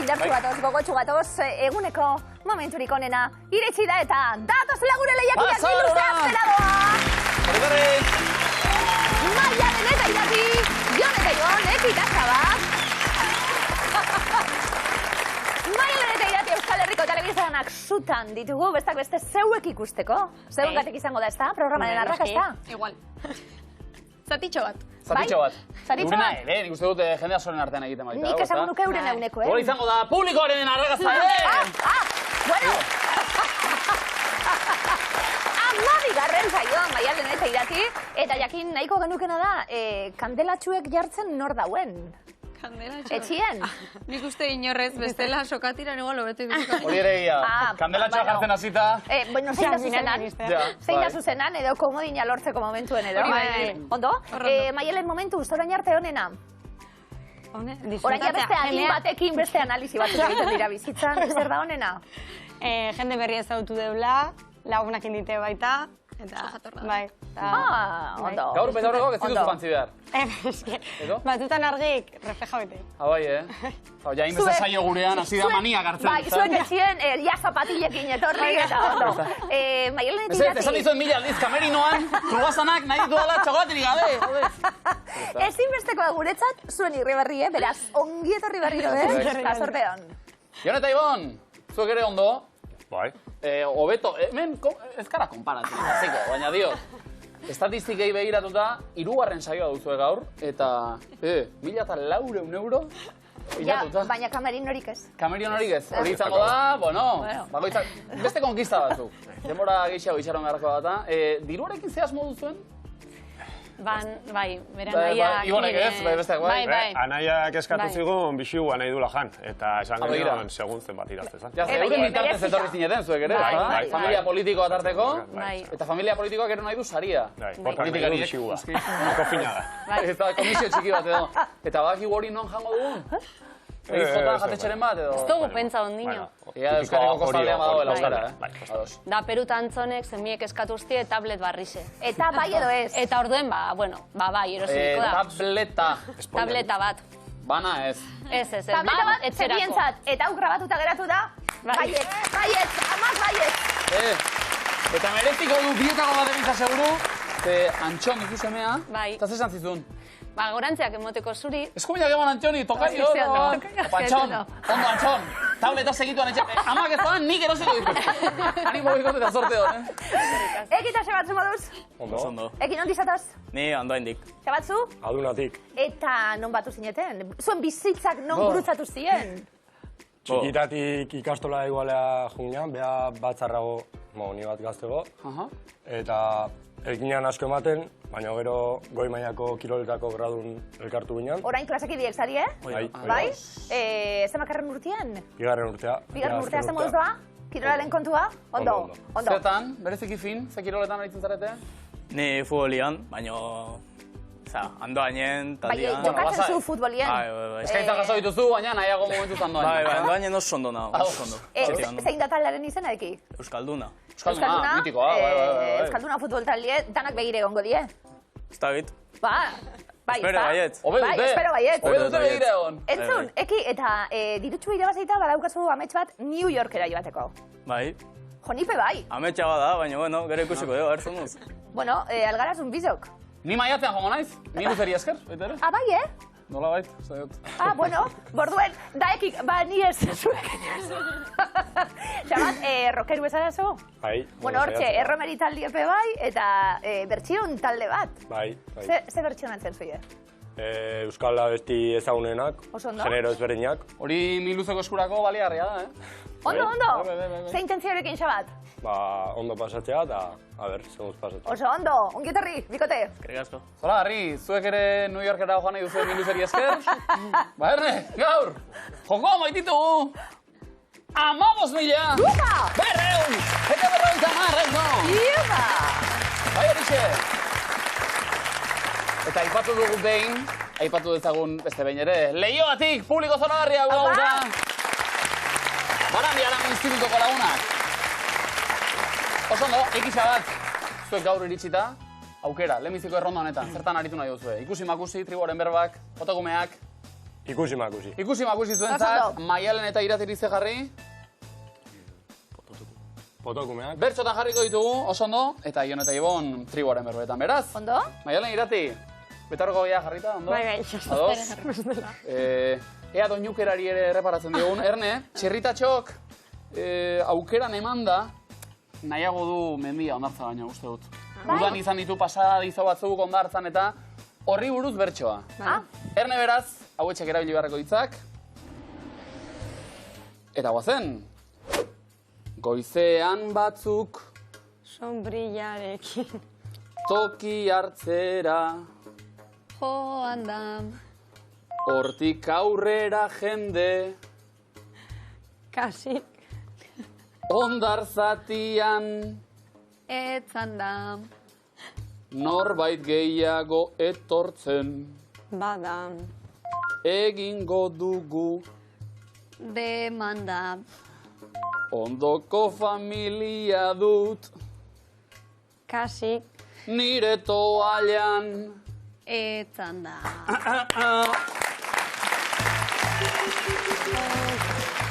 indartsu gatoz, gogotsu gatoz, eguneko momenturik onena iritsi da eta datoz lagure lehiakinak giluzte azperadoa! Horri Maialen eta Irati, Jon eta Jon, Ekita Zabak. Maialen eta Irati Euskal Herriko telebizoanak zutan ditugu, bestak beste zeuek ikusteko. Zeuengatik izango da ezta, programaren arrakasta. Igual. Zatitxo bat. Zatitxo bat. Zatitxo bat. Ere, nik uste dut jende asoren artean egiten baita. Nik esan nuke euren euneko, Hori izango da publikoaren arrakasta, Bueno. Amabigarren saioan Maialen eta Irati, eta jakin nahiko genukena da, kandelatxuek jartzen nor dauen. Kandelatxuek? Etxien. Nik uste inorrez, bestela sokatiran igual hobeto ibiziko. Hori ere ia, kandelatxoa jartzen hasita. Bueno, zein da zuzenan? Zein da zuzenan, edo komodina lortzeko momentuen edo. Ondo? Maialen momentu, zorain arte honena. Orain beste adin batekin beste analizi bat egiten dira bizitzan, zer da honena? Jende berri ezautu deula, lagunak indite baita, eta bai. Ondo. Gaur betaurrekoak ez dituzu jantzi behar. Batutan argik, refleja bete. Bai, ja, inbeste saio gurean, hasi da maniak hartzen. Bai, zuen etxien, ja zapatilekin etorri, eta ondo. Maialen eta Irati. Esan dizuen mila aldiz, kamerinoan, kruasanak nahi ditu dela txokolatirik gabe. Ezinbestekoa guretzat, zuen irribarri, beraz, ongi etorri berriro, la sortean. Jon eta Ibon, zuek ere ondo. Bai. Hobeto, hemen ez gara konparatu, baina dio, estatistikei begiratuta, 3. saioa duzue gaur, eta 1.400 euro bilatuta. Baina kamerin horik ez. Kamerin horik ez, hori izango da, bueno, beste konkista batzuk. Denbora gehiago itxaron garrako data. Diruarekin zehaz modu zuen? Bai, bera anaiak... Ibonek ez, besteak bai. Anaiak eskatu zigun bixua nahi dula jan, eta esan genion segun zenbat iraztezan. Euren bitartez etorri zineten zuek ere, familia politikoa tarteko, eta familia politikoak ero nahi du saria. Portak nahi du bixua, kofina da. Eta komisio txiki bat edo. Eta baki hori non jango dugun? Jota jatetxeren bat edo? Ez dugu pentsa ondino. Ia Euskarriko kostaldean badagoela Euskara, Da Peru tantzonek zemiek eskatuztie tablet barrize. Eta bai edo ez? Eta orduen, bai, erosiliko da. Tableta bat. Bana ez. Ez, tableta bat, etzerako. zerientzat, eta hau grabatuta geratu da, baiet, amaz baiet. Eta mereziko du bietako bat egitza seguru, Antxon ikusi emea, eta zesan zizun? Gorantziak emoteko zuri. Eskuminak eman Antxoni, tokai hor. Antxon, ondo Antxon, tableta segituan etxe. Amak ez doan, nik erosiko ditut. Animo bikote eta sorte hor, Ekita sebatzu moduz? Ondo. Ekin ondi zatoz? Ni andoaindik. Sebatzu? Adunatik. Eta non batu zineten? Zuen bizitzak non gurutzatu ziren? Txikitatik ikastola igualea jungian, beha batzarrago, ni bat gaztego. Eta ekinean asko ematen, baina gero goi mailako kiroletako gradun elkartu ginen. Orain klaseki biek zari, Bai? Zemakarren urtean? Bigarren urtea. Bigarren urtea zen moduz doa? Kirolaren kontua? Ondo. Zetan, bereziki fin, ze kiroletan aritzen zarete? Ni futbolian, baina... Andoainen, taldean... Bai, jokatzen zu futbolien. Eskaintza jaso dituzu, baina nahiago momentuz andoainen. Bai, andoainen oso ondo nago. Zein da taldearen izena eki? Euskalduna. Euskalduna, mitikoa, bai. Euskalduna futbol talde, danak begire gongo die. Ez da bit. Bai, espero baiet. Espero baiet. Obe dute begire egon. Entzun, eki, eta dirutxu irabazaita badaukazu amets bat New Yorkera joateko. Bai. Jonipe bai. Ametsa bada, baina, bueno, gero ikusiko dugu, erzunuz. Bueno, algarazun bizok. Ni maiatean jongo naiz, ni luzeri esker, baita ere? Bai, Nola bait, zaiot. Bueno, borduen, daekik, ni ez, zuekin ez. Xabat, rockeru bezala zu? Bai. Bueno, hortxe, erromeri taldiepe bai, eta bertxion talde bat. Bai. Ze bertxion antzen zuie? Euskal abesti ezagunenak, genero ezberdinak. Hori mi luzeko eskurako baliarria da, Ondo. Ze intentzioarekin, Xabat? Ondo pasatzea eta, seguz pasatzea. Oso ondo, ongietorri, bikote. Eskerrik asko. Zola, Garri, zuek ere New Yorkera joan nahi duzu mi luzeri esker? Erne, gaur, joko maititugu! 15.000! Berreun! Eta berreun tamarreun, no! Iuba! Bai, horixe! Eta aipatu dugu behin, aipatu dezagun beste behin ere, Leioatik, publiko zoragarria gauta! Barandi Arango Institutoko lagunak. Oso ondo, ekiza bat, zuek gaur iritsita, aukera, lehenbiziko erronda honetan, zertan aritu nahi duzue. Ikusi makusi, tribuaren berbak, fotogumeak, Ikusi makusi. Ikusi makusi zuentzat, Maialen eta Iratiri ze jarri. Potokumeak. Bertxotan jarriko ditugu, oso ondo, eta Ion eta Ibon tribuaren berbetan, beraz? Ondo? Maialen, Irati, betarroko gehiago jarrita, ondo? Bai, Ados? Ea doinukerari ere erreparatzen diogun. Erne, txerritatxok aukeran emanda, nahiago du mendia ondartza baina, uste dut. Udan izan ditu pasada dizo batzuk ondartzan eta horri buruz bertsoa. Erne beraz, hauetxek erabili beharreko hitzak. Eta guazen. Goizean batzuk Sombrillarekin toki hartzera Joan da. hortik aurrera jende Kasik ondarzatian Etzan da. norbait gehiago etortzen bada. egingo dugu Demanda. ondoko familia dut Kasik nire toallan Etzan da.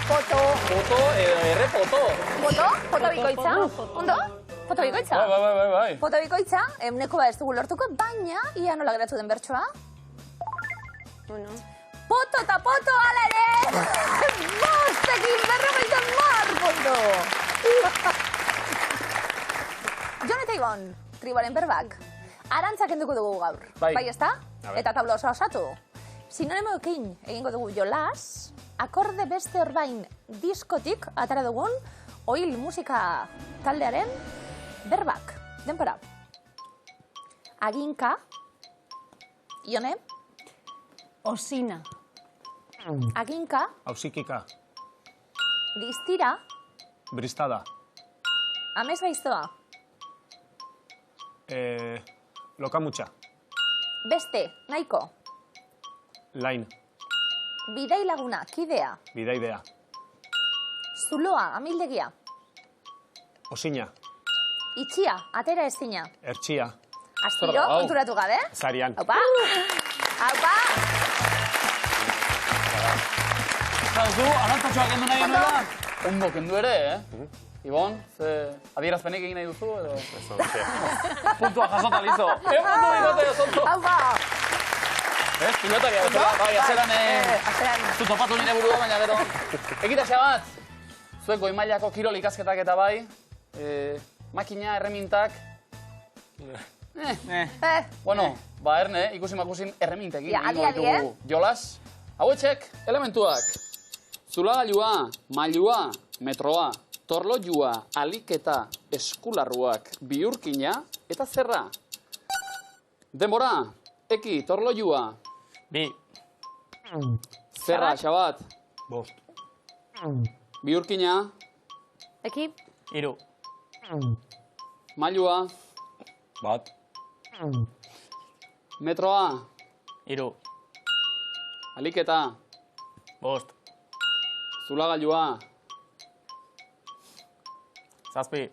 Foto. Foto edo errefoto. Foto? Foto bikoitza? Ondo? Foto bikoitza? Bai. Foto bikoitza, euneko ez dugu lortuko, baina ia nola geratu den bertsoa? Bueno. Poto eta poto, ala ere! Bostekin berrogeita mar, puntu! Jon eta Ibon, tribalen berbak, arantzak enduko dugu gaur. Bai. Ezta? Eta tabla oso osatu. Sinonimoekin egingo dugu jolas, akorde beste orbain diskotik atara dugun, oil musika taldearen berbak. Denpora. Aginka, Ione, Osina. aginka, Ausikika. distira, Bristada. amez baiztoa, Lokamutxa. beste, nahiko, Lain. bidai laguna, kidea, Bidaidea. zuloa, amildegia, Osina. itxia, atera ezina, Ertxia. astiro, Hau. konturatu gabe, Zarian. haupa, haupa, Zauzu, arantzatxoak kendu nahi genuela? Ondo, kendu ere, Ibon, ze adierazpenik egin nahi duzu edo? Eso, xe. Puntua jasota lizo. Puntu bigote, zonto. haupa, Ez, pilotaria, bezala, bai, azeran, azeran, zu topatu nire burua, baina gero. Egitaxea bat, zuek goi mailako kirol ikasketak eta bai, makina, erremintak, bueno, ba, Erne, ikusi makusin erremintekin Ja, egingo adi, ditugu jolas. Hauetxek, elementuak. Zulagailua, mailua, metroa, torloilua, aliketa, eskularruak, bihurkina eta zerra. Denbora, eki, torloilua, Bi. zerra, xabat, Bost. bihurkina, eki, Hiru. mailua, Bat. metroa, Hiru. aliketa, Bost. zulagailua, Zazpi.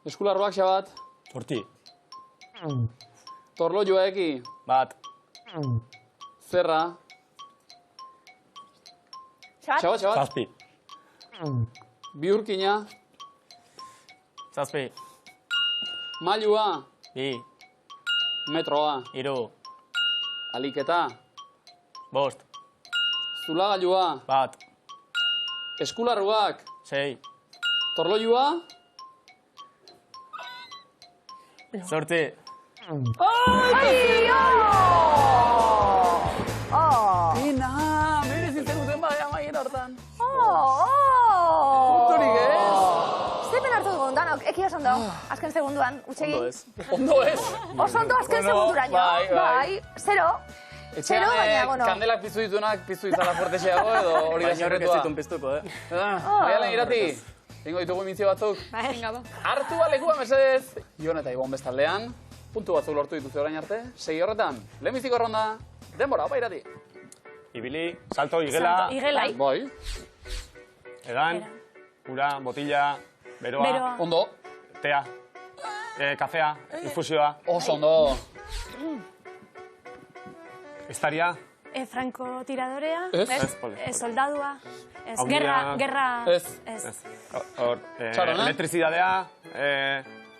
eskularruak xabat, Zorti. torloilua eki, Bat. zerra, xabat, xabat, Zazpi. bihurkina, Zazpi. mailua, Bi. metroa, Hiru. aliketa, Bost. zulagailua, Bat. eskularruak, Sei. torloilua, Zortzi. Ina, merezitzen duten bai amaiera hartan. oh, Punturik ez? Zepen hartu dugun, danok, eki oso ondo, azken segunduan, utxegi. Ondo ez. Ondo ez? Oso ondo azken Bueno, segunduraino, bai. zero. Zero, baina, bueno. Kandelak piztu ditunak piztu izala fuertexeago edo hori da Baina horrek ez sekretua. ditun piztuko, Maialen, Irati, tengo ditugu mintzio batzuk. Venga, ba. Hartu balekua mesedez. Ion eta Ibon bestaldean, puntu batzuk lortu dituzu orain arte. Segi horretan, lehenbiziko erronda, denbora, opa Irati. Ibili, salto, igela, Igela. Bai, edan, ura, botilla, beroa, Beroa. ondo, tea, kafea, infusioa, oso ondo. estaria, Frankotiradorea. Soldadua. Audia. Gerra. Elektrizidadea,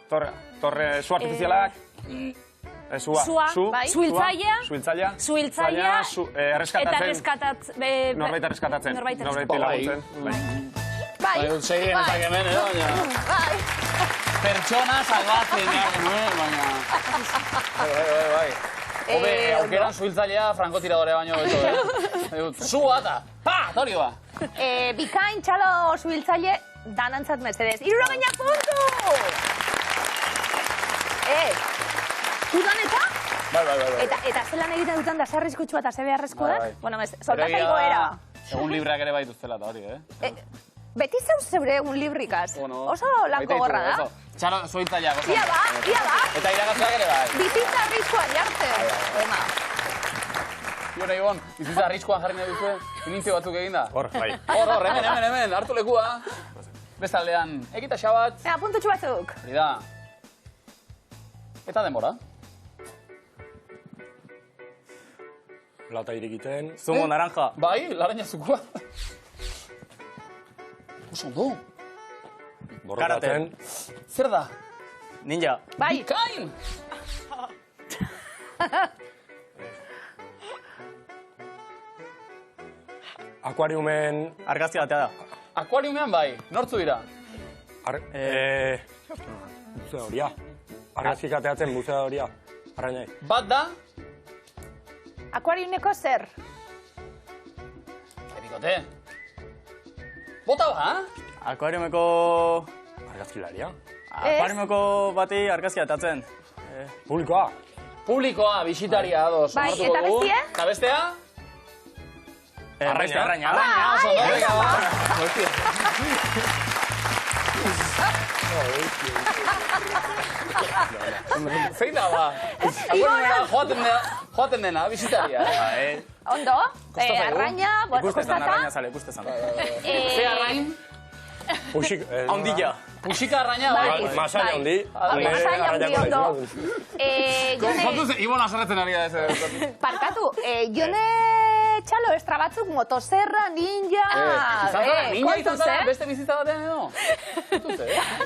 torre su artifizialak, sua, suhiltzailea, erreskatatzen, norbait erreskatatzen, norbait laguntzen. Bai, segien ezak hemen, baina... Pertsona salbatzen, baina... Bai. Hobe, aukeran suhiltzailea frankotiradorea baino beto, Sua eta, pa, tori ba! Bikain txalo suhiltzaile danantzat Mercedes. 60 puntu! Udan eta? Bai. Eta zelan egiten duten da sarrizkutsua eta ze beharrezkoa? Bueno, soldatzaiko era. Egun libreak ere baituztela eta hori, Beti zeure egun librikaz. Oso lanko gorra da. Txalo, suhiltzaileak. Ia ba. Eta irakasleak ere bai. Bizitza arriskuan jartzen. Ione, Ibon, bizitza arriskuan jarri nahi duzue, inizio batzuk egin da? Hor, bai. Hor, hemen, hartu lekua. Bestaldean, egita xabat. Puntutxu batzuk. Hori da. Eta denbora. Lata irikiten. Zumo naranja. Bai, laraina zukua. Oso ondo. Borrokatzen. Zer da? Ninja. Bai. Bikain! Akuariumen... Argazki batea da. Akuariumean bai, nortzu dira? Buzea horia. Argazkik ateatzen buzea horia. Arrainai. Bat da? Akuariumeko zer? Ebikote. Bota ba, Akuariumeko... Argazkilaria. Akuariumeko bati argazki atatzen. Publikoa. Publikoa, bisitaria ados. Bai, eta bestia? Eta bestea? Arraina. Oso ondo, venga, ba. Zein da, ba? Akuariumera joaten dena, bisitaria. Ondo, arraina, Ikustezan, arraina zale, ikustezan. Ze arrain? Haundilla. Puxika arraina, bai. Masaina hondi. Masaina hondi, ondo. Kontuz, Ibon azarretzen ari da ez. Parkatu, jone txalo estra batzuk, motoserra, ninja... Ninja izan zara, beste bizitza batean edo?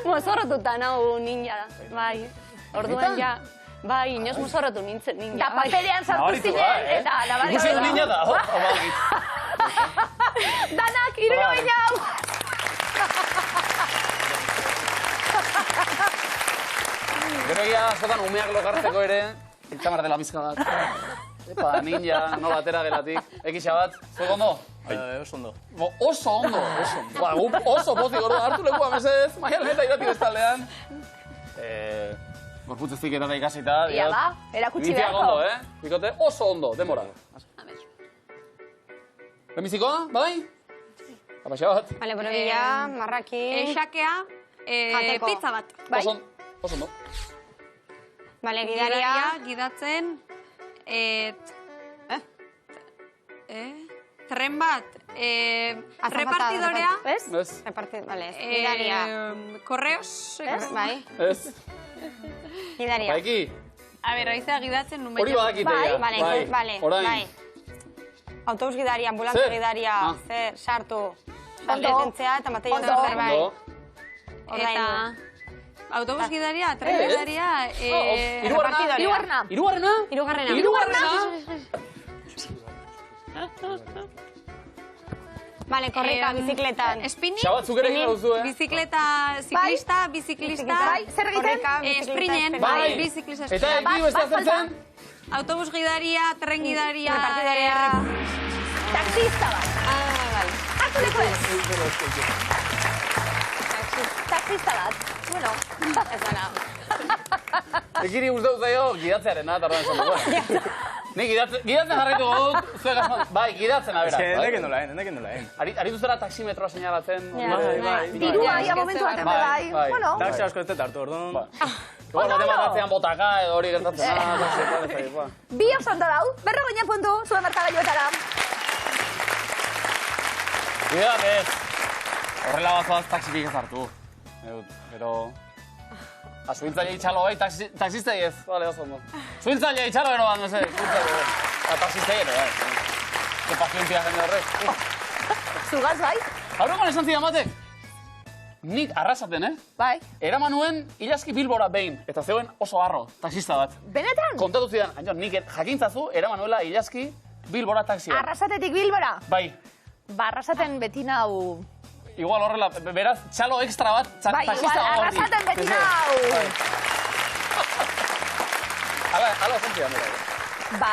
Mozorrotuta nahu ninja, bai. Orduan ja... Bai, inoz mozorrotu nintzen ninja. Da paperean sartu zinen, eta nabari... Ikusi un ninja da, balgit. Danak, 70. Gero egia, askotan umeak lokartzeko ere, itxamar dela bizka bat. Epa, ninja, nola atera gelatik. Ekixa bat, zuek ondo? Oso ondo. Oso ondo, oso. Ba, oso pozik, orduan, hartu lekua mesez, maialen eta irati bestaldean. Gorputz eztiketan ikasita. Ia ba, erakutsi Iniziak beharko. ondo, Bikote, oso ondo, denbora. Lehenbizikoa, bai? Apaxa bat. Bale, borobila, marrakin... Xakea, pizza bat. Oso ondo. Bale, Gidaria, gidaria... gidatzen, tren bat, repartidorea, Ez? Ez? Bale, gidaria... korreos, Bai, Ez? gidaria. Baiki? a ber, aizea gidatzen nume. Hori badakitea. Bale, Orain. bai. Autobus gidaria, ambulantzia Zer? gidaria, zer, sartu. Detentzea eta matei Ondo. zerbait. Ondo. Eta autobus gidaria, tren gidaria, Hirugarrena? Hirugarrena. Hirugarrena? Hirugarrena. Hirugarrena? Bale, korrika, bizikletan. Spinning, Xabatzuk ere egin duzu, bizikleta, biziklista, Bai, zer egiten? Korrika, sprinen, Bai. biziklista, Eta eki beste azertzen? autobus gidaria, tren gidaria, Repartidorea. Taxista bat. Bai. Hartu leku ez. Taxista bat. Bueno. Ez dana. Ekiri uste dut zaio gidatzearen, eta horren esan dugu. Ni gidatzen jarraitu dut, zuek asma... Bai, gidatzen, a bera. Endeken nola, Aritu zera taximetroa seinalatzen. Dirua, ia momentu baten bai. Bueno. Taxi asko ez dut hartu, orduan. Igual bate bat atzean botaka edo hori gertatzen. Bi oso ondo dau, 40 puntu, zuen markagailuetara. Cuidado, ez. Horrela bazoaz taxikik ez hartu. Pero... Suhiltzaile itxalo bai, taxistei ez. Vale, oso ondo. Suhiltzaile itxalo ero bat, no sé. Taxistei ero, bai. Que pazientzia jende horrek. Zugaz, bai? Aurrekoan esan zidan batek. Nik arrasaten, Bai. Eraman nuen ilaski Bilbora behin, eta zegoen oso harro, taxista bat. Benetan? Kontatu zidan, nik jakintzazu, eraman nuela ilaski Bilbora taxia. Arrasatetik Bilbora? Bai. Ba, arrasaten beti nau... Igual horrela, beraz, txalo extra bat, bai, taxista igual, arrasaten beti nau! Hala esan zidan, bera. Ba,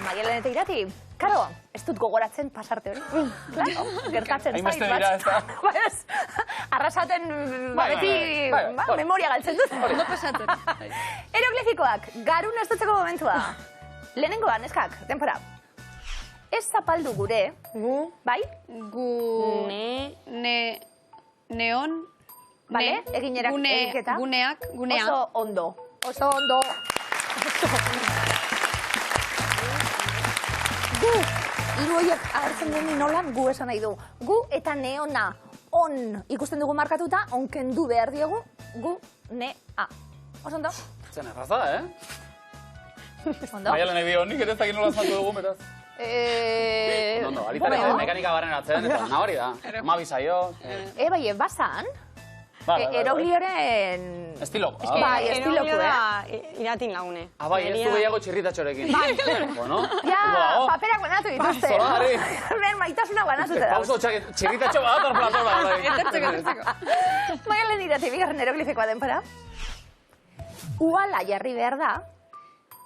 Maialen eta Irati, karo, ez dut gogoratzen pasarte hori. Claro, gertatzen zait. Hainbeste dira, ez da? Arrasaten beti memoria galtzen dut. Ondo pasatzen. Eroglifikoak, garun ez dutzeko momentua. Lehenengoa, neskak, denpora. Ez zapaldu gure, bai? Neon. Bale, eginerak egiketa. Guneak. Oso ondo. Oso ondo. Gu, hiru horiek agertzen duen nolan gu esan nahi du. Gu eta neona on ikusten dugu markatuta, on kendu behar diegu, gu, ne-a. Oso ondo? Zen erraza, Ondo? Maialen nahi dio, nik ere ez dakit nola esmatu dugu, beraz. Ondo, alitaren mekanika barrenatzen, eta nabari da. Mabi zaio. Bai, basan, eroglioren... Estiloko. Bai, estiloko, Iratin lagune. Bai, ez du gehiago txirritatxorekin. Bueno, ja, paperak banatu dituzte. Zoragari. Ben, maitasuna banatu da. Pauso, txirritatxo bat, hor platora. Etertzeko. Maialen Irati, bigarren eroglifikoa denpora. Uala jarri behar da.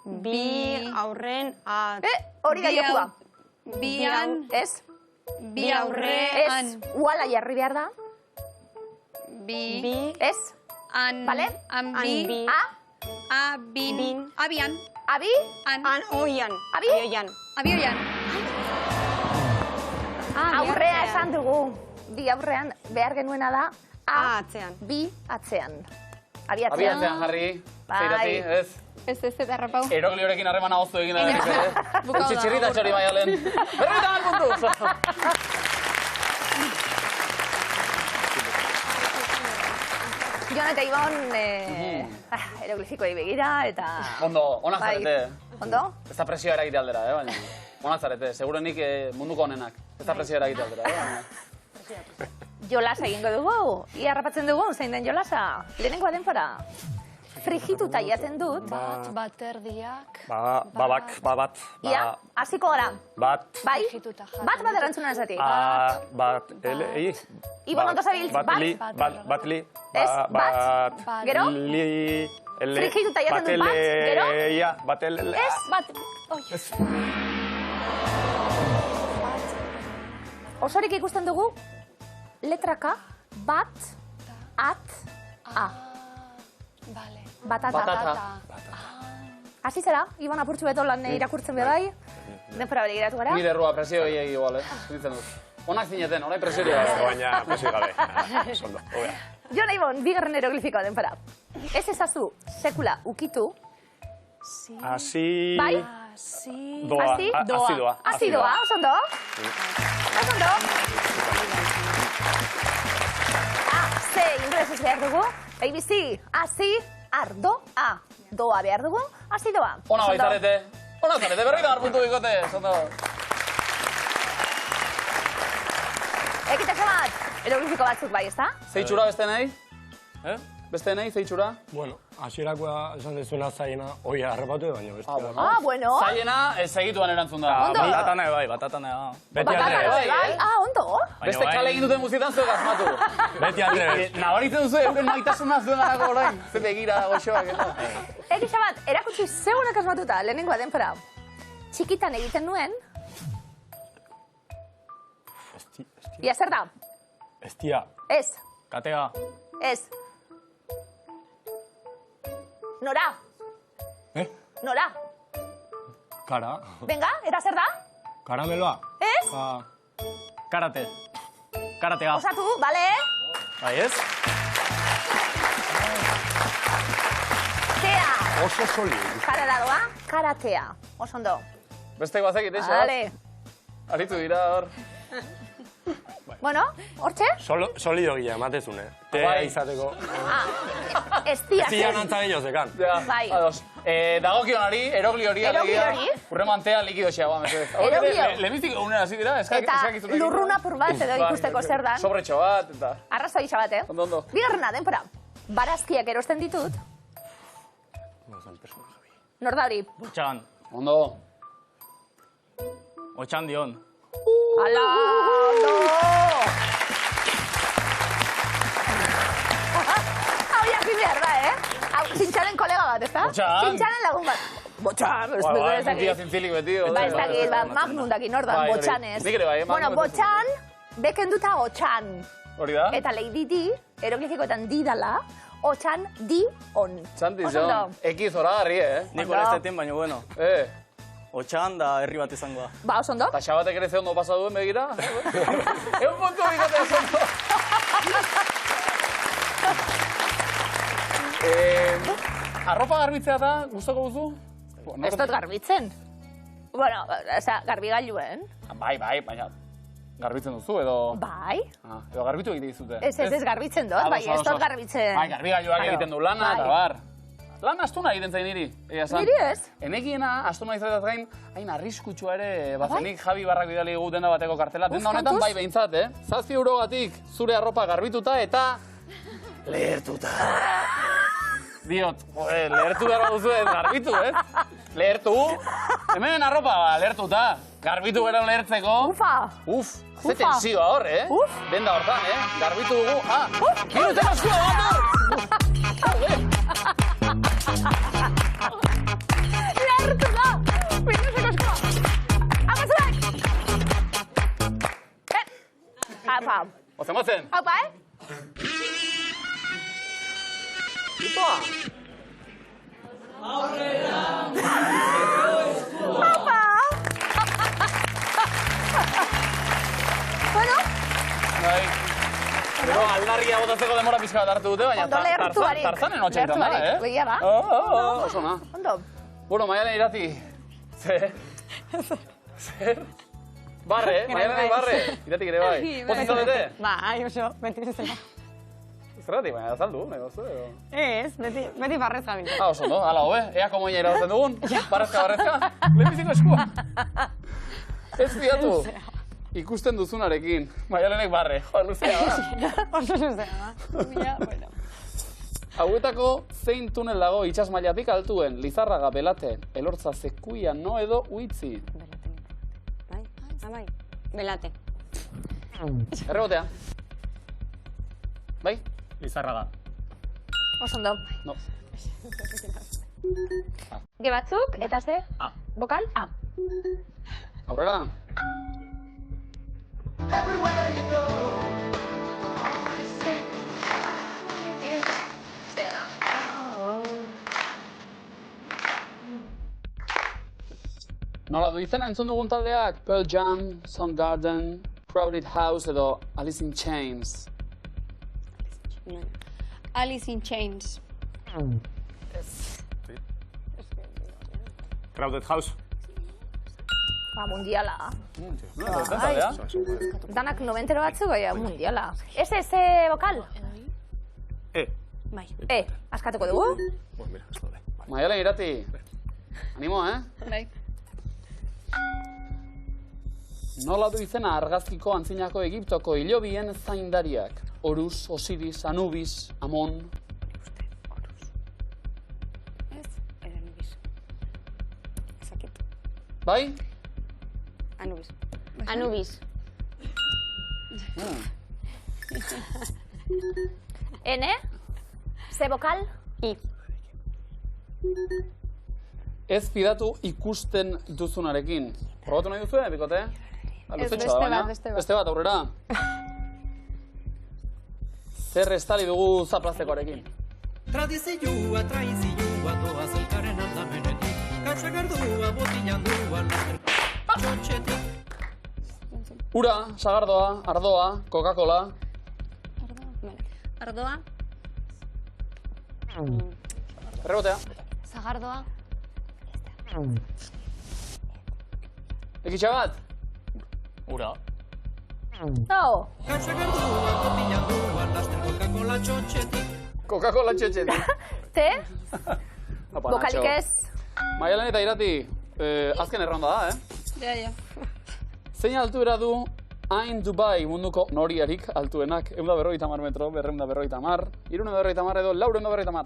Bi aurren at. Hori da jokua. Bian. Ez? Bi aurrean. Ez, uala jarri behar da. Bi. Ez? An. Bale? Anbi. A? Abin. Abian. Abi? An oian. Abi? Oian. Abioian. Aurrea esan dugu. Bi aurrean behar genuena da. A atzean. Bi atzean. Abi atzean. Abi atzean jarri. Zeirati, ez? Ez derrapau. Erogliorekin harremana goztu egin da. Bukau da. Txirritatxori Maialen. Berritan puntu! Jon eta Ibon eroglifikoei begira eta... Ondo, onak zarete. Ondo? Ez da presioa eragite aldera, baina. Onak zarete, segurenik munduko honenak. Ez da presioa eragite aldera, baina. Jolasa egingo dugu. Ia harrapatzen dugu, zein den jolasa. Lehenengoa denpora. Frigituta jaten dut. Bat erdiak. Bat. Ia, hasiko gara. Bat. Bai? Bat erantzuna esatik. Bat, elei. Ibon ondo zabiltz, Batli. Ez, bat. Gero? Frigituta jaten dut bat, gero? Ez, bat. Osorik ikusten dugu, letraka, bat, at, a. Batata. Hasi zera, Ibon apurtxu beto lan irakurtzen bai. Denpora bere giratu gara. Nire errua presio gehiagi igual, Ditzen dut. Onak zineten, onak presio gehiago. Baina, presio gabe. Sondo, hobea. Jon Ibon, bigarren eroglifikoa denpora. Ez ezazu sekula ukitu. Asi... Bai? Doa. Asi doa, osondo. Osondo. C, inglesez behar dugu. ABC, asi, ardo, a. Doa behar dugu, asi doa. Ona baitzarete, berri da puntu bikote, osondo. Ekiteko bat, eroglifiko batzuk bai, ezta? Zeitxura beste nahi? Beste nahi, zeitxura? Bueno, hasierakoa esan dezuna zaiena, hoi harrapatu, baina beste. Bueno. Zaiena, segituan erantzun da. Batatane bai, batatane. Beti aldre. Bai, ondo. Beste kale egin duten guztietan zuek asmatu. Beti aldre. Nabaritzen duzu, euren maitasuna zuen garako orain. Ze begira goxoak. Ekitza bat, erakutsi zeunak asmatuta, lehenengoa denpora. Txikitan egiten nuen. Ia zer da? Estia. Ez. Katea. Ez. Nora. Nora. Kara. Venga, eta zer da? Karameloa. Ez? Karate. Karatea. Osatu, bale? Bai ez? Tea. Oso soli. Kara dadoa, karatea. Osondo. Beste guazek iteixo. Vale. Aritu dira hor. Bueno, hortxe? Solido gila, ematezune. Tea izateko. Ez diak. Zian antza gehiago zekan. Bai. Dagokionari, erogli hori alegia. Urremantea likido xeagoa, mesedez. Eroglio. Lehenbizik egunera hasi dira, Eta lurruna pur bat edo ikusteko zer dan. Sobretxo bat, eta... Arrazoi bat, Ondo. Bigarrena, denpora. Barazkiak erosten ditut. Nor da hori? Otxan. Ondo. Otxan dion. Ala, ondo! Hau jakin behar da, Hau, Zintxaren kolega bat, ezta? Botxan. Zintxaren lagun bat. Botxan, Mutia zintzilik beti. ez dakit, magnum daki, nor da, botxanez. Nik ere bai, Bueno, botxan, bekenduta otxan. Hori da? Eta lehi di, eroglifikoetan di dala, otxan di on. Txantiz, ekiz horagarri, Nik horreztetin, baina bueno. Otxan da herri bat izangoa. Ba, oso ondo? Eta xabatek ere ze ondo pasa duen begira. Egun puntu bikotea zondo. Arropa garbitzea da, gustoko duzu? Ez dut garbitzen. Bueno, garbigailuen. Bai, baina garbitzen duzu edo... Bai. Edo garbitu egite dizute. Ez garbitzen dut, bai, ez dut garbitzen. Bai, garbigailuak egiten du lana, eta bar. Lan astuna egiten zain niri. Niri ez? Enekiena, astuna izatez gain, hain arriskutsua ere, bazenik Javi Barrak bidali egu denda bateko kartela. Denda honetan bai behintzat, 7 eurogatik zure arropa garbituta eta... lehertuta. Diot, lehertu gara duzu ez, garbitu, Lehertu. Hemen arropa, lehertuta. Garbitu gara lehertzeko. Uf, ze tensioa hor, Denda hortan, Garbitu dugu. Kiruten askua bat hor! Lehertuta! Minuseko askoa! Amazuek! Apa. Ozen. Apa, Itoa! Apa! Bueno? Bai. Gero aldarria botatzeko demora pixka bat hartu dute, baina tarzanen hotxaitan da, Begia da. Oso na. Ondo. Bueno, Maialen irati. Zer? Barre, Maialen barre. Iratik ere bai. Pozik zaudete? Bai, oso, beti bezala. Zerratik, baina azaldu, nahi gozu edo? Ez, beti barrez gabiltza. Oso, no? Hala, hobe, ea komoina irabazten dugun? Barrezka. Lehenbiziko eskua. Ez fiatu. Ikusten duzunarekin. Maialenek barre. Luzea ba. Oso luzea ba. Hauetako zein tunel dago itxas mailatik altuen, Lizarraga, Belate, Elortza, Zekuia, no edo Uitzi. Bai, Belate. Errebotea. Bai? Lizarraga. Oso ondo. No. Ge batzuk, eta ze? Bokal? Aurrera. Nola, du izena entzun dugun taldeak? Pearl Jam, Soundgarden, Crowded House edo Alice in Chains. Alice in Chains. Crowded House. Mundiala. Taldea? Danak 90 batzuk, mundiala. Ez bokal? Bai. Askatuko dugu? Maialen irati. Animo, Bai. Nola du izena argazkiko antzinako Egiptoko hilobien zaindariak? Horus, Osiris, Anubis, Amon... Anubis. Ezakit. Bai? Anubis. Anubis. Ene? Ze bokal? I. Ez fidatu ikusten duzunarekin. Probatu nahi duzu, bikote? Beste bat, aurrera. Zer estali dugu zaplazekoarekin. Tradizioa, traizioa, doaz elkaren aldamenetik. Kausa gardua, botinan duan, txotxetik. Ura, sagardoa, ardoa, Coca-Cola. Ardoa. Errebotea. Sagardoa. Ekitxa bat. Ura. No. Kasagardua botilan duan, laster Coca-Cola txotxetik. Coca-Cola txotxetik. Te? Bokalik ez. Maialen eta Irati, azken erronda da, Ja. Zein altuera du Ain Dubai munduko noriarik altuenak? 150 metro, 250, 350 edo 450.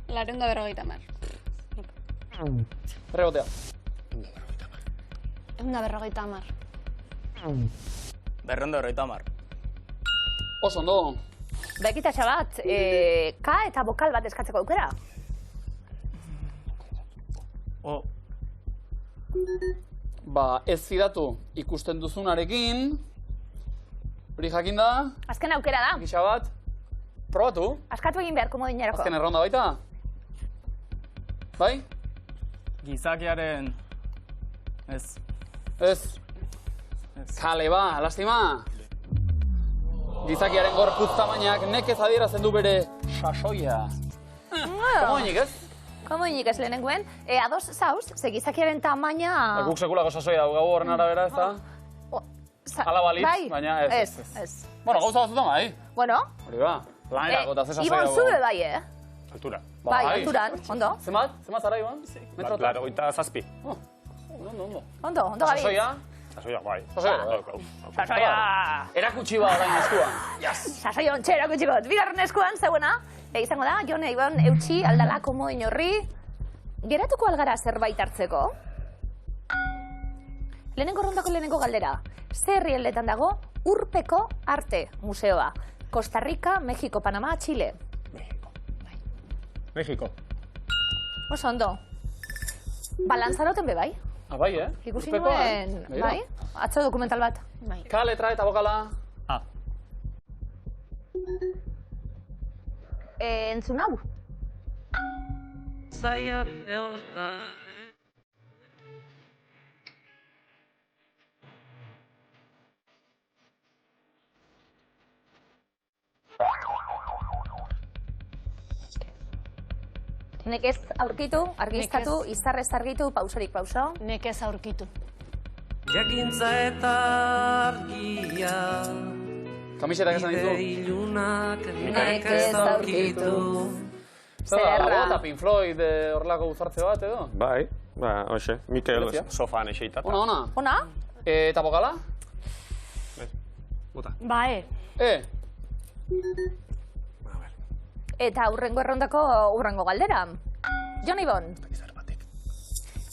450. Rebotea. 150. 250. Oso ondo. Bekitatxa bat, ka eta bokal bat eskatzeko aukera. Ba, ez zidatu ikusten duzunarekin. Hori jakin da. Azken aukera da. Gisa bat. Probatu. Askatu egin behar komodinerako. Azken erronda baita. Bai? Gizakiaren... Ez. Ez. Kale ba, lastima. Gizakiaren gorputz tamainak nekez adierazten du bere sasoia. Komoinik ez? Komoinik ez lehenengoen. Ados zauz, ze gizakiaren tamaina... Guk sekulako sasoia dugu horren arabera ez da? Hala balitz, baina ez. Bueno, gauza batzutan bai. Bueno. Hori ba, lanerako eta ze sasoia Ibon dugu. zube bai, Altura. Bai, alturan, ondo. Zemat zara, Ibon? Claro, goita zazpi. Ondo gabiz. Sasoia? Sasoia, bai. Sasoia! Erakutsi ba orain eskuan. Sasoia ontxe erakutsiko. Bigarren eskuan, zeuena. Izango da, Jone Ibon eutxi aldala komodin horri. Geratuko algara zerbait hartzeko? Lehenengo rondako lehenengo galdera. Ze herrialdetan dago Urpeko Arte Museoa? Costa Rica, México, Panamá, Chile. México. Oso ondo. Balanzaroten be bai. Bai, Ikusi nuen, bai? Atzo dokumental bat. Ka letra eta bokala. Entzun hau. Nekez aurkitu, argiztatu, izarrez argitu, pausorik pauso. Nekez aurkitu. Jakintza eta argia. Kamisetak esan ditu. Ilunak Nekez aurkitu. Zer da, lago eta Pink Floyd horrelako uzartze bat edo? Bai, hoxe, Mikel sofan eseitat. Ona. Ona? Eta bokala? Bota. Bae. Eta hurrengo errondako hurrengo galdera. Jon Ibon.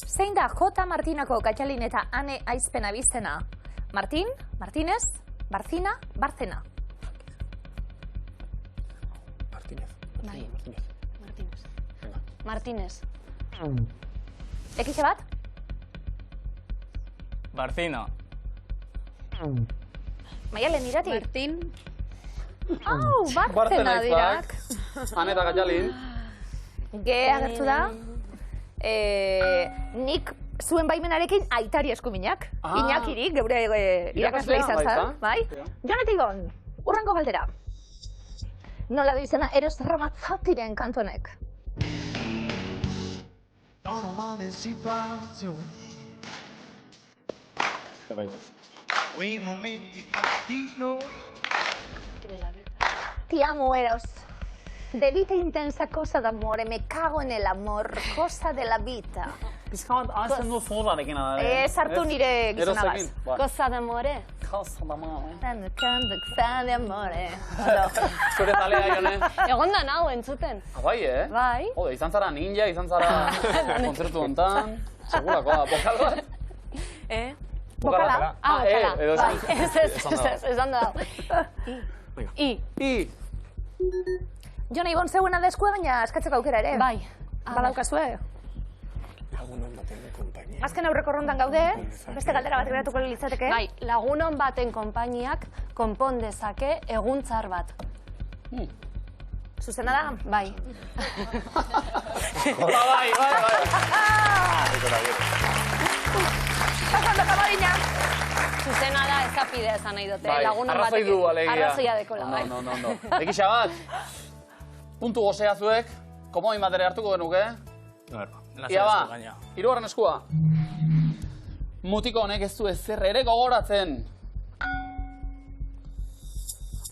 Zein da J. Martinako Katxalin eta Ane aizpen abizena? Martin, Martínez, Barcina, Barcena. Martínez. Ekixe bat? Barcina. Maialen Irati. Martin. Au, Barcena dirak. Ane eta Katxalin. Ge agertu da. Nik zuen baimenarekin aitari eskuminak. Iñakirik, geure irakaslea izan zen. Bai? Jon eta Ibon, hurrengo galdera. Nola du izena Eros Ramazzotiren kantu honek? Ti amo, Eros. De vita intensa, cosa d'amore, me cago en el amor, cosa de la vita. Pizkabat, hazen du zodarekin da. Sartu nire gizona baz. Cosa d'amore. Cosa d'amore. Cosa d'amore. Zure talea, Jone. Egon da nahu entzuten. Bai, Bai. Ode, izan zara ninja, izan zara kontzertu hontan. Segurakoa, bokal bat? Bokala? Bokala. Ez ondo dago. I. Jon Ibon zegoena da eskua, baina eskatzeko aukera ere. Bai. Badaukazue. Azken aurreko rondan gaude, beste galdera bat geratuko litzateke. Bai, lagunon baten konpainiak konpon dezake eguntzar bat. Zuzena da? Bai. Bai. Pasando kamarina. Zuzena da ezapidea esan nahi dute. Bai, arrazoi du, alegia. Arrazoia dekola, bai. No. Ekixa bat, puntu gozea zuek, komoin batere hartuko genuke. Ia ba, hirugarren eskua. Mutiko honek ez du ezer ere gogoratzen.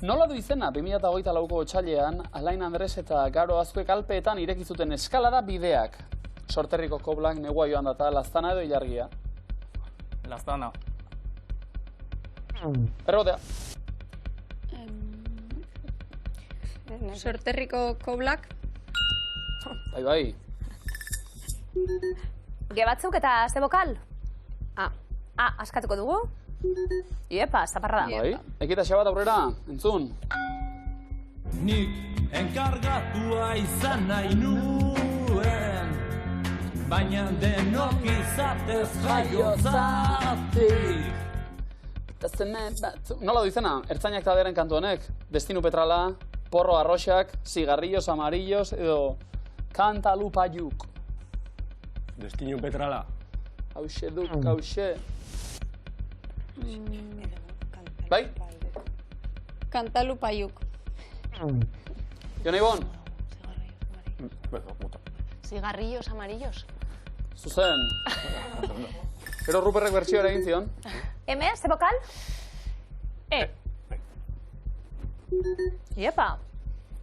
Nola du izena 2008ko otsailean Alain Andres eta Garo Azkuek Alpeetan ireki zuten eskalada bideak. Sorterriko koblak negua joan data Laztana edo Ilargia? Laztana. Errotea. Sorterriko koblak. Bai. Ge batzuk eta ze bokal? Askatuko dugu? Iepa, zaparra da. Bai, ekita xabat aurrera, entzun. Nik enkargatua izan nahi nuen, baina denok izatez jaiozatik. Nola du izena? Ertzainak taberen kantu honek? Destinu Petrala, Porro Arroxak, Cigarrillos Amarillos edo Kantalu Paiuk. Destinu Petrala. Hauxe duk, hauxe. Bai? Kantalu Paiuk. Jon Ibon? Cigarrillos amarillos. Zuzen. Gero Ruperrek bertsioa egin zion. Eme, ze bokal? Iepa.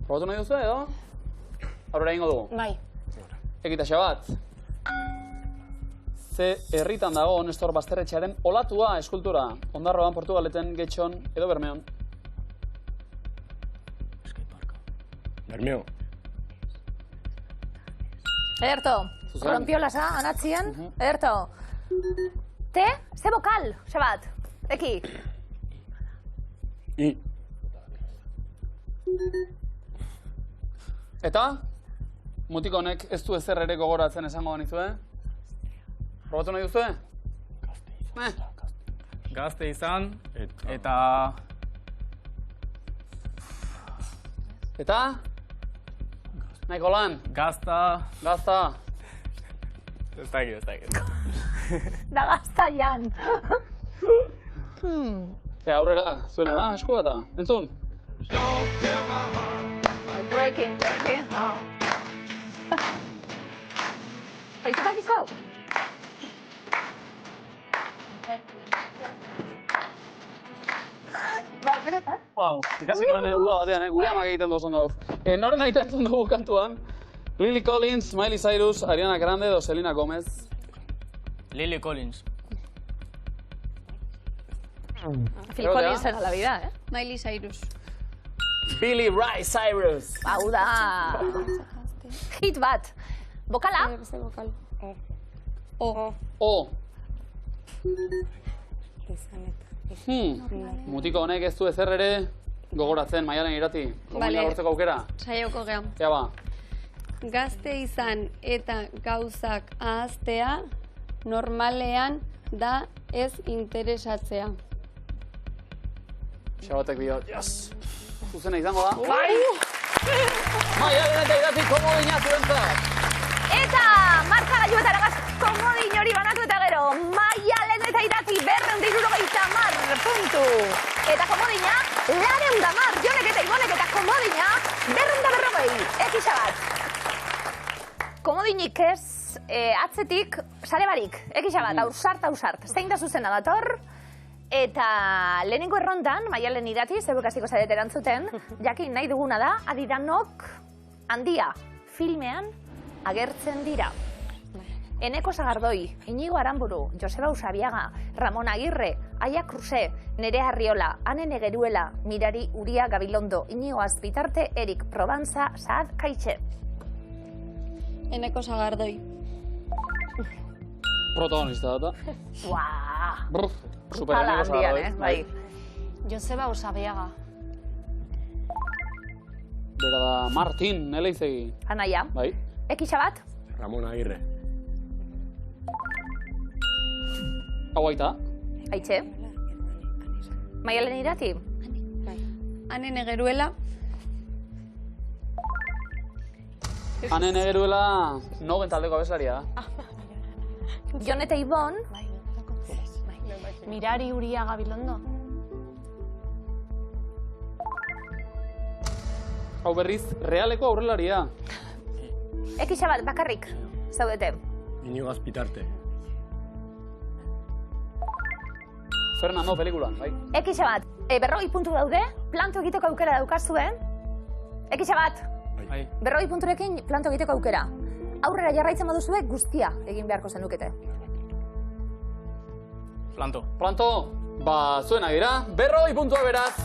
Probatu nahi duzu edo? Aurrera ingo dugu. Bai. Ekita xabat. Ze herritan dago Nestor Basterretxearen olatua eskultura. Ondarroan, Portugaleten, Getxon edo Bermeon. Bermeo. Ederto. Kolonpiolasa, anatzien. Ederto. Te, ze bokal, xabat. Eki. I. Eta? Mutiko honek ez du ezer ere gogoratzen esango banizue? Probatu nahi duzue? Gazte izan, eta... Eta? Nahiko lan? Gazta... Ez dakit. Da gaztaian. Aurrera, zuena da, esku bata. Entzun? Breaking heart. Aizutak izau? Ikasiko lan edo batean, gure amak egiten duzun gaur. Noren egiten dugu kantuan? Lily Collins, Miley Cyrus, Ariana Grande edo Selena Gomez. Lily Collins. Phil Collins en la vida, Miley Cyrus. Billy Ray Cyrus. Hau da. Hit bat. Bokala? O. Mutiko honek ez du ezer ere gogoratzen, Maialen Irati. Komunia lortzeko aukera? Saioko gehan. Ea ba. Gazte izan eta gauzak ahaztea normalean da ez interesatzea. Xabatek dio, yes! Zuzena izango da. Bai! Maialen eta Irati komodina zuentzat. Eta markagailuetara gaz komodin hori banatu eta gero. Maialen eta Irati 270 puntu. Eta komodina 210. Jonek eta Ibonek eta komodina 240. Ekixa bat. Komodinik ez, atzetik, sare barik. Ekixa bat, ausart. Zein da zuzena dator? Eta lehenengo errondan, Maialen Irati, zebuk hasiko zarete erantzuten, jakin nahi duguna da, adidanok handia filmean agertzen dira. Eneko Sagardoi, Inigo Aramburu, Joseba Usabiaga, Ramon Agirre, Aia Kruse, Nerea Arriola, Ane Negeruela, Mirari Uria Gabilondo, Inigo Azpitarte, Erik Probanza, Saad Kaitxe. Eneko Sagardoi. Protagonista data. Uaa! Supereneko Sagardoi. Bai. Joseba Usabiaga. Bera da Martin, Eleizegi. Anaia. Bai. Ekixa bat? Ramon Agirre. Hau aita. Aitxe. Maialen Irati? Ane Negeruela. Ane Negeruela 90 taldeko abeslaria da. Jon eta Ibon? Mirari Uria Gabilondo. Hau berriz, realeko aurrelaria. Ekixa bat, bakarrik, zaudete. Inigo Azpitarte. Fernando pelikulan, bai. Ekixa bat, berrogei puntu daude, planto egiteko aukera daukazue. Ekixa bat, Bai. berrogei punturekin planto egiteko aukera. Aurrera jarraitzen baduzue guztia egin beharko zenukete. Planto. Planto, ba, zuena dira, berrogei puntua beraz.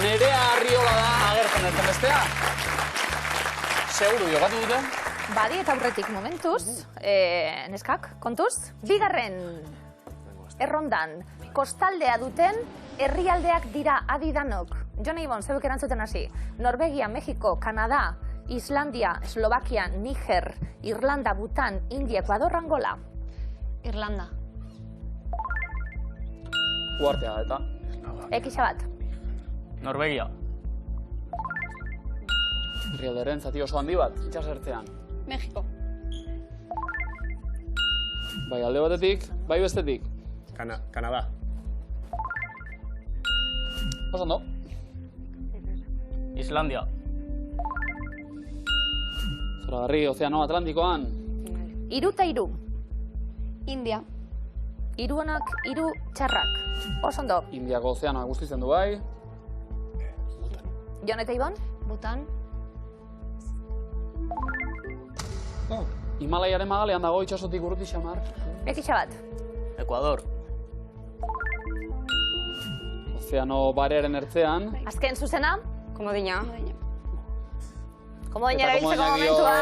Nerea Arriola da agertzen ertzen bestea. Seguru jokatu dute? Badi eta aurretik momentuz, neskak, kontuz, bigarren errondan kostaldea duten herrialdeak dira adidanok. Jon Ibon, zeuk erantzuten hasi. Norvegia, Mexiko, Kanada, Islandia, Eslovakia, Niger, Irlanda, Bhutan, India, Ecuador, Angola. Irlanda. Uartea eta. Ekixa bat. Norvegia. Herrialderen zati oso handi bat, itxasertzean. Mexiko. Bai alde batetik, bai bestetik. Kanada. Oso Islandia. Zoragarri, Ozeano Atlantikoan. 3 eta 3. India. 3 onak, 3 txarrak. Oso ondo. Indiako Ozeanoa guztitzen du bai. Jon eta Ibon? Bhutan. Himalaiaren magalean dago itxasotik urruti xamar. Ekixa bat. Ecuador. Ozeano barearen ertzean. Azken zuzena. Komodina. Komodina erabiltzeko momentua.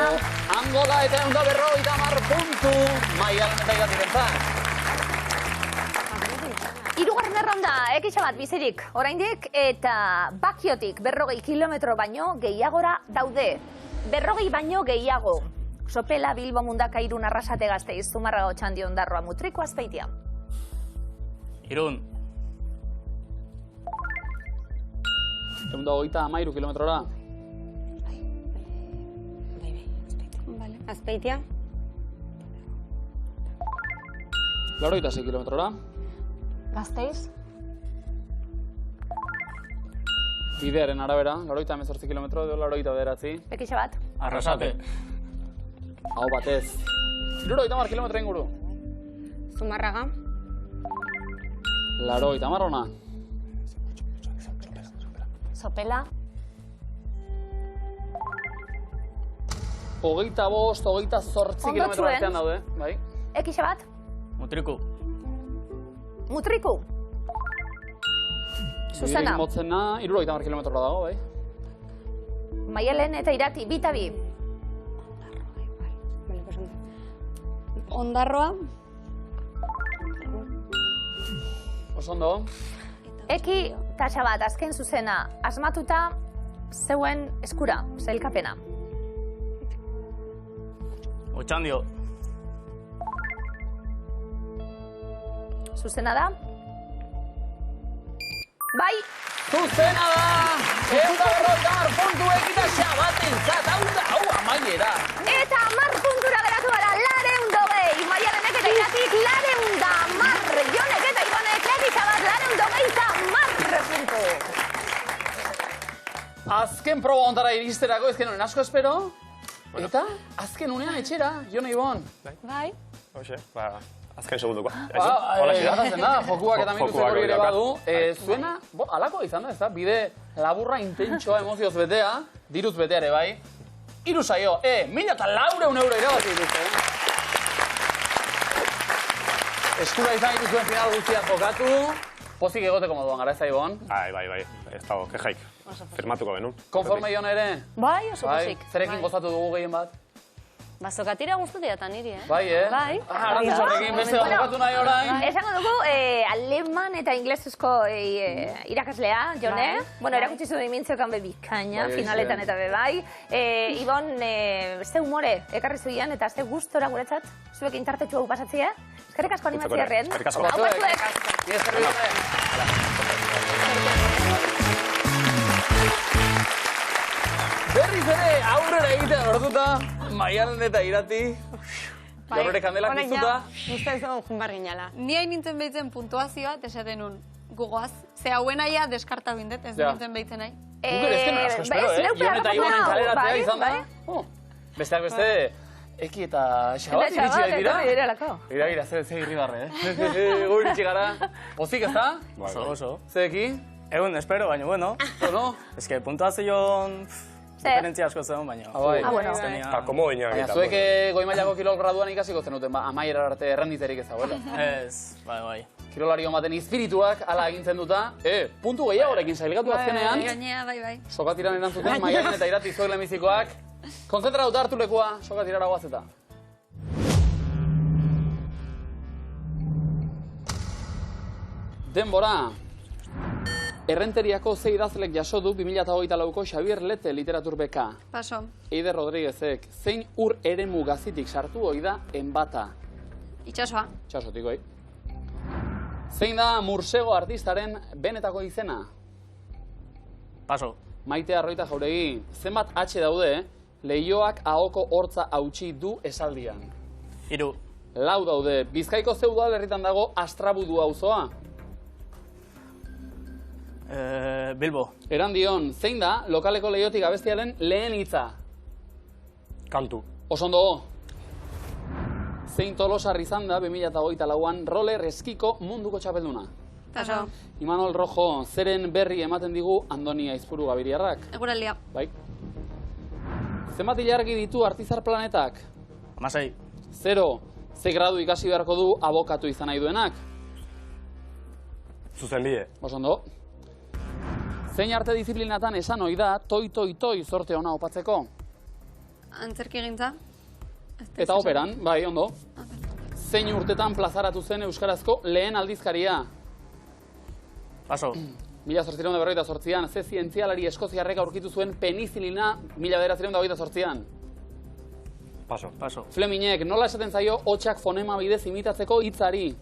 Angola eta 150 puntu. Maialen eta iratirentzat. Hirugarren erronda, ekixa bat bizirik, oraindik, eta Bakiotik 40 kilometro baino gehiagora daude. 40 baino gehiago. Sopela, Bilbo, Mundaka, Irun, Arrasate, Gasteiz, Zumarraga, Otxandi, Ondarroa, Mutriko, Azpeitia. Irun. 153 kilometrora. Azpeitia. 86 kilometrora. Gasteiz. Bidearen arabera, 88 kilometro edo 89. Ekixa bat. Arrasate. Hau batez. 70 kilometro inguru. Zumarraga. 80 ona. Sopela. 25, 28 kilometro artean daude, bai. Ekixa bat. Mutriku. Mutriku. Susana. Biderik motzena, 70 kilometrora dago, bai. Maialen eta Irati, 2 eta 2. Ondarroa. Oso ondo. Eki taxa bat, azken zuzena, asmatuta zeuen eskura, zailkapena. Otxandio. Zuzena da? Bai! Zuzena da! 150 puntu egita xabatentzat, hau amaiera. Eta 10 puntura geratu gara, 220. Maialenek eta Iratik 210. Jonek eta Ibonek ekixa bat 220 puntu. Azken proba ontara iristerako, ezken honen asko espero. Eta azken unean etxera, Jon Ibon. Bai. Hoxe, azken segundukoa. Gatatzen da, jokuak eta minutu hori ere badu. Zuena, alako izan da, ez da? Bide laburra, intentsoa, emozioz betea, diruz betea ere bai. 3 saio, 1.400 euro irabazi dituzte. Eskura izan dituzuen final guztiak jokatu. Pozik egoteko moduan gara, ez da, Ibon? Bai, ez dago, kejaik. Firmatuko benun. Konforme Jon ere? Bai, oso pozik. Zerekin gozatu dugu gehien bat? Bazokatira guztu diatan niri, Bai, Bai. Arantzarekin beste bat jokatu nahi orain. Esango dugu, aleman eta inglesezko irakaslea, Jone. Bueno, erakutsi zuen imintzeokan bebikaina, finaletan eta bebai. Ibon, ze humore ekarri zuian eta ze gustora guretzat, zuek intartetxu hau pasatzea. Eskerrik asko animatziarren. Eskerrik asko. Hau pasuek. Berriz ere, aurrera egitea lortuta, Maialen eta Irati. Gaur kandelak piztuta. Uste ez dugu junbar ginala. Ni hain nintzen behitzen puntuazioa, esaten nun, gugoaz. Ze hauen aia deskarta bindet, ez nintzen behitzen nahi. Guger ezken asko espero, Jon eta Ibonen kaleratzea izan da. Besteak beste, Eki eta Xabat iritsi da dira? Ira, ze irribarre, Guritxi gara. Ozik ez da? Oso. Ze eki? Egun, espero, baina, bueno. Bueno? Ez que puntuazioan diferentzia asko zen, baina. Bueno. Komo ginean egiten. Zuek goi mailako kirol graduan ikasiko zenuten, amaiera arte errenditerik ez dagoela. Ez, bai. Kirolari baten espirituak ala egintzen duta, puntu gehiagorekin sailgatu azkenean. Gainea, bai. Sokatiran erantzuten, Maialen eta Irati zuek lehenbizikoak. Konzentratuta hartu lekua, sokatirara guazeta. Denbora. Errenteriako ze idazlek jaso du 2008ko Xabier Lete literatur beka. Paso. Eider Rodríguezek, zein ur eremu gazitik sartu hoi da enbata? Itxasoa. Itxasotik hoi. Zein da Mursego artistaren benetako izena? Paso. Maite Arroita Jauregi, zenbat H daude, Leioak ahoko hortza hautsi du esaldian? 3. 4 daude, Bizkaiko ze udalerritan dago Astrabudu auzoa? Bilbo. Erandion, zein da lokaleko leiotik abestiaren lehen hitza? Kantu. Osondo. Zein Tolosar izan da 2008an roller eskiko munduko txapelduna? Paso. Imanol Rojo, zeren berri ematen digu Andoni Aizpuru Gabiriarrak? Eguraldia. Bai. Zenbat ilargi ditu Artizar planetak? 16. 0. Ze gradu ikasi beharko du abokatu izan nahi duenak? Zuzenbide. Osondo. Zein arte disiplinatan esan ohi da toi zorte ona opatzeko? Antzerki gintza. Eta operan, bai, ondo. Zein urtetan plazaratu zen euskarazko lehen aldizkaria? Paso. 1848an, ze zientzialari eskoziarrek aurkitu zuen penizilina 1928an? Paso. Fleminek, nola esaten zaio hotsak fonema bidez imitatzeko hitzari?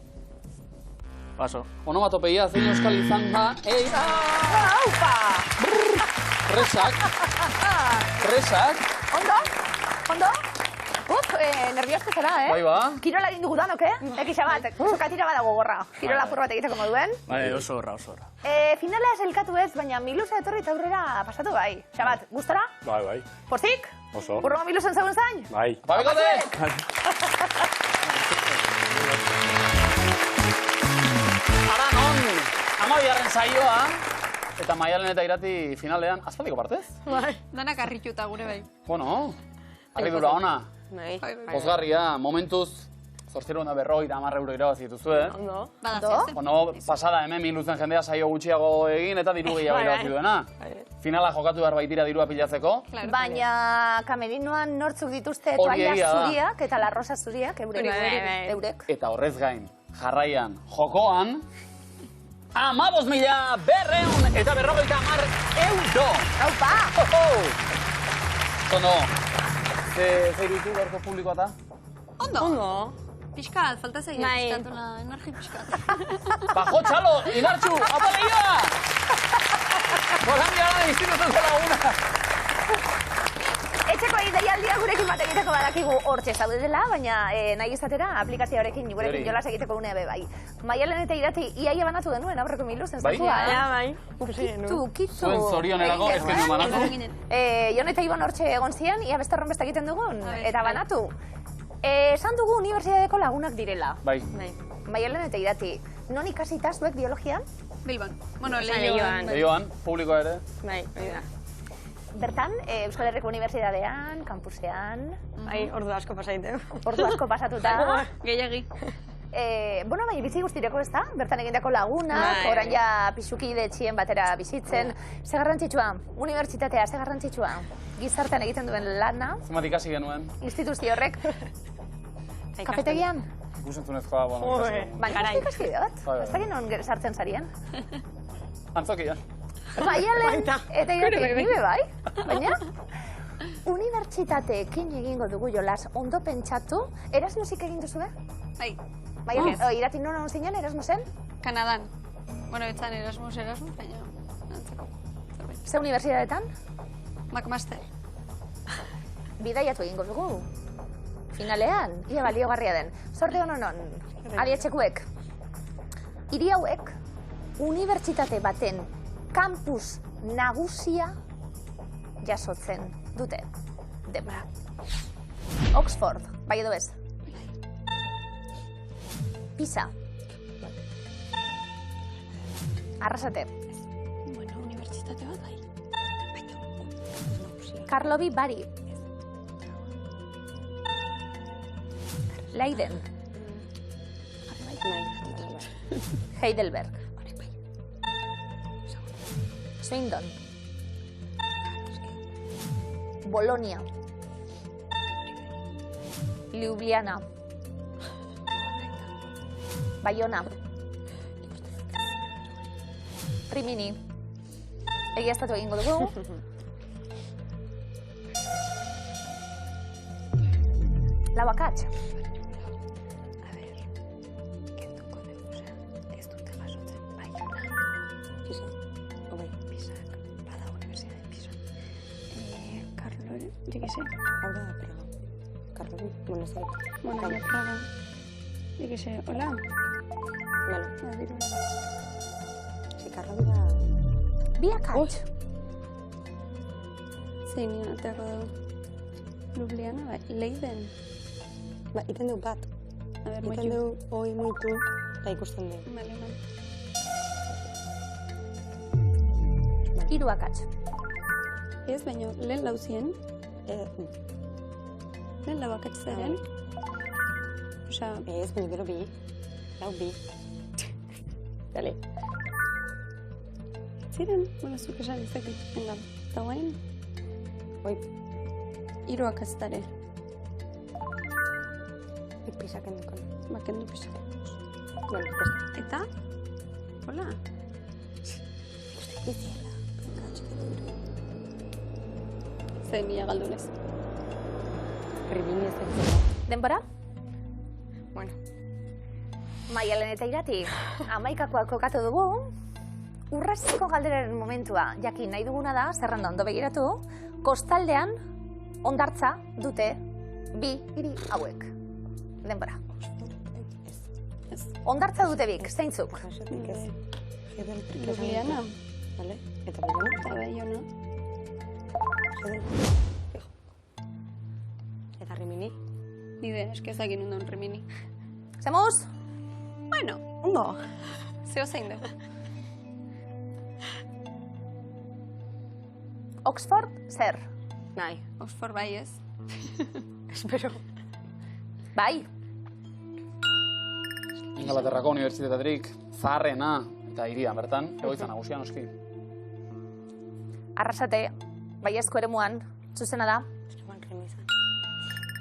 Paso. Onomatopeia, zein euskal izan da? Ei! Aupa! Resak. Ondo? Nerviozko zera, Bai ba. Kirola egin dugu danok, Ekixa bat, sokatira badago gorra. Kirola apur bat egiteko moduen. Bai, oso horra. Finala eselkatu ez, baina Milusa etorri eta aurrera pasatu bai. Xabat, gustora? Bai. Pozik? Oso. Urrongo Milusen zegoen zain? Bai. Babikote! Ara non, amabiarren saioa, eta Maialen eta Irati finalean, aspaldiko partez? Bai. Danak arrituta gure bai. Bueno, harridura ona. Bai. Pozgarria, momentuz, 850 euro irabazi dituzue. Ondo. Bueno, pasada hemen Miluzen jendea saio gutxiago egin eta diru gehiago irabazi duena. Finala jokatu behar baitira dirua pilatzeko. Baina kamerinoan nortzuk dituzte toalla zuriak eta larrosa zuriak, eurek. Eta horrez gain, jarraian, jokoan, 15.250 euro! Aupa! Ondo, ze ditu gaurko publikoa eta? Ondo. Piskat, falta zaila, piskatuna, energi piskat. Bajo txalo, inartxu, apaleia! Bolandia da, institutuko laguna! Etxeko deialdia gurekin bat egiteko badakigu hortxe zaudetela, baina nahi izatera aplikazio horrekin gurekin jolas egiteko unea be bai. Maialen eta Irati iaia banatu denuen aurreko Miluzen zatua. Bai. Ukitu. Zuen zorionerago ez genuen banatu. Jon eta Iban hortxe egon zian, ia beste horren beste egiten dugun, eta banatu. Esan dugu unibertsitateko lagunak direla. Bai. Maialen eta Irati, non ikasita zuek biologian? Bilban. Bueno, Leioan. Leioan, publikoa ere. Bai, hori da. Bertan, Euskal Herriko Unibertsitatean, kampusean... Bai, ordu asko pasaiteu. Ordu asko pasatuta. Gehiagi. Bueno, baina bizi guztireko ez da? Bertan egindako lagunak, orain ja pixuki etxien batera bizitzen. Ze garrantzitsua? Unibertsitatea, ze garrantzitsua? Gizartean egiten duen lana. Zenbat ikasi genuen. Instituzio horrek. Kafetegian? Gusentzunezkoa, bueno, ikasi. Baina ikasi dut. Ez da non sartzen zarien. Antzokian. Maialen eta Irati, nire bai? Baina, unibertsitateekin egingo dugu jolas ondo pentsatu. Erasmusik egin duzu, Bai. Maialen, Irati non zinen, Erasmusen? Kanadan. Bueno, etzan Erasmus, baina antzeko. Ze unibertsitateetan? McMaster. Bidaiatu egingo dugu. Finalean, ia baliogarria den. Zorte honon, alietxekuek. Hiri hauek, unibertsitate baten kampus nagusia jasotzen dute. Denbora. Oxford, bai edo ez? Pisa. Arrasate. Bueno, unibertsitate bat bai. Karlovy Vary. Leiden. Heidelberg. Swindon. Bolonia. Ljubljana. Bayona. Rimini. Egiaztatu egingo dugu. Lauakatz. Bueno, ya Praga. Yo qué sé, hola. Vale. Si Karlovy da... Biakatz. Zein nian ateako dugu. Ljubljana, bai. Leiden. Ba, iten dugu bat. A ver, Iten dugu hoi muitu, eta ikusten dugu. Vale, vale. Hiruakatz. Ez, baina lehen lauzien. Lehen lauakatz zaren. Osa... Ez, baina gero bi. Lau bi. Dale. Ziren, bueno, zuk esan izakit. Venga, eta guain? Hoi. Hiruakatz dare. Pisak endukon. Bakendu pisak. Bueno, beste. Eta? Hola. Iziela. Zein mila galdunez. Rimini ez dut. Denbora? Bueno. Maialen eta Irati, 11koa kokatu dugu. Urrezko galderaren momentua, jakin nahi duguna da, zerrenda ondo begiratu, kostaldean hondartza dute bi hiri hauek. Denbora. Hondartza dute bik, zeintzuk? Ljubljana. Vale. Eta Bayona? Eta Bayona. Eta Rimini? Nide, eskezakin undon Rimini. Zemuz? Bueno, Ondo. zeo zein dugu. Oxford, zer? Nahi. Oxford bai ez. Espero. Bai. Ingalaterrako unibertsitaterik zaharrena eta hirian bertan, egoitza nagusia noski. Arrasate, baiezko eremuan, zuzena da.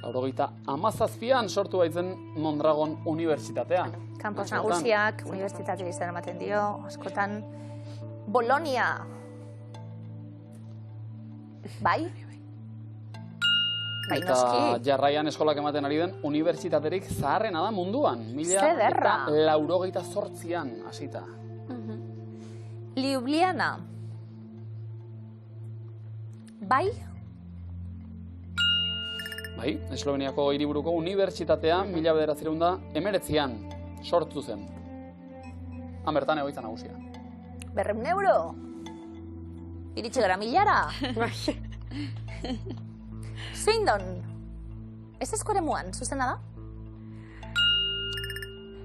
97an sortu baitzen Mondragon Unibertsitatea. Kampus nagusiak, unibertsitatea izan ematen dio, askotan. Bolonia. Bai? Bai, Eta noski. jarraian eskolak ematen ari den unibertsitaterik zaharrena da munduan. Zederra. 1988an hasita. Ljubljana. Bai? Bai, Esloveniako hiriburuko unibertsitatea 1919an sortu zen. Han bertan egoitza nagusia. 200 euro. Iritsi gara 1000. Swindon. Ez esko eremuan, zuzena da?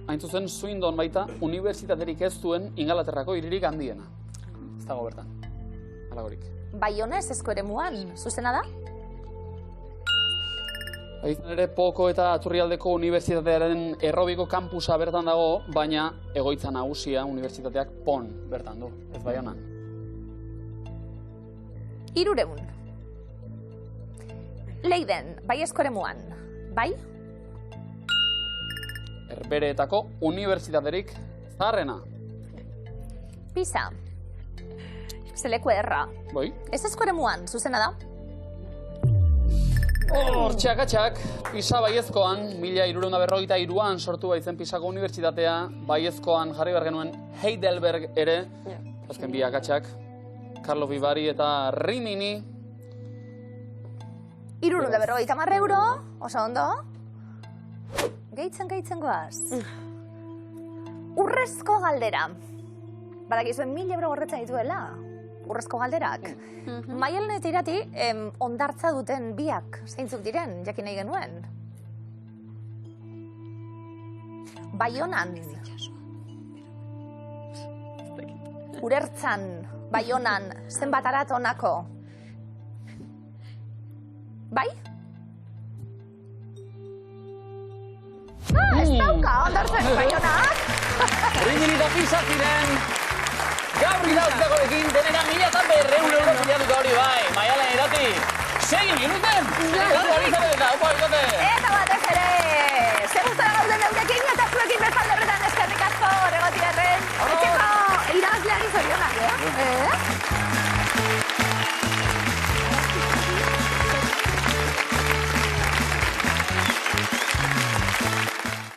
Hain zuzen, Swindon baita unibertsitaterik ez duen Ingalaterrako hiririk handiena. Ez dago bertan. Halagorik. Bayona ez esko eremuan, zuzena da? Izan ere, Poko eta Aturrialdeko unibertsitatearen Errobiko kampusa bertan dago, baina egoitza nagusia unibertsitateak Pon bertan du, ez Baionan. 300. Leiden, baiezko eremuan, bai? Herbehereetako unibertsitaterik zaharrena. Pisa. Zeleku erra. Bai? Ez esko eremuan, zuzena da? Txakatxak, Pisa baiezkoan, 1343an sortu baitzen Pisako unibertsitatea, baiezkoan jarri behar genuen Heidelberg ere, azken bi akatxak, Karlovy Vary eta Rimini. 350 euro, oso ondo. Gehitzen goaz. Urrezko galdera. Badakizuen 1000 euro gorretzen dituela. urrezko galderak. Maialen eta Irati, ondartza duten biak, zeintzuk diren, jakin nahi genuen? Baionan, Urertzan, Baionan, zenbat aratonako? Bai? Ez dauka, ondartzen, Baionak! Ringin eta pisa ziren, gaur irautzakoekin denera 1.200 euro pilatuko hori bai. Maialen Irati, segin iruten! Eta batez ere, zer gustora gauden eurekin eta zuekin bezalde horretan eskerrik asko, Regotiarren. Etxeko irabazleari zorionak,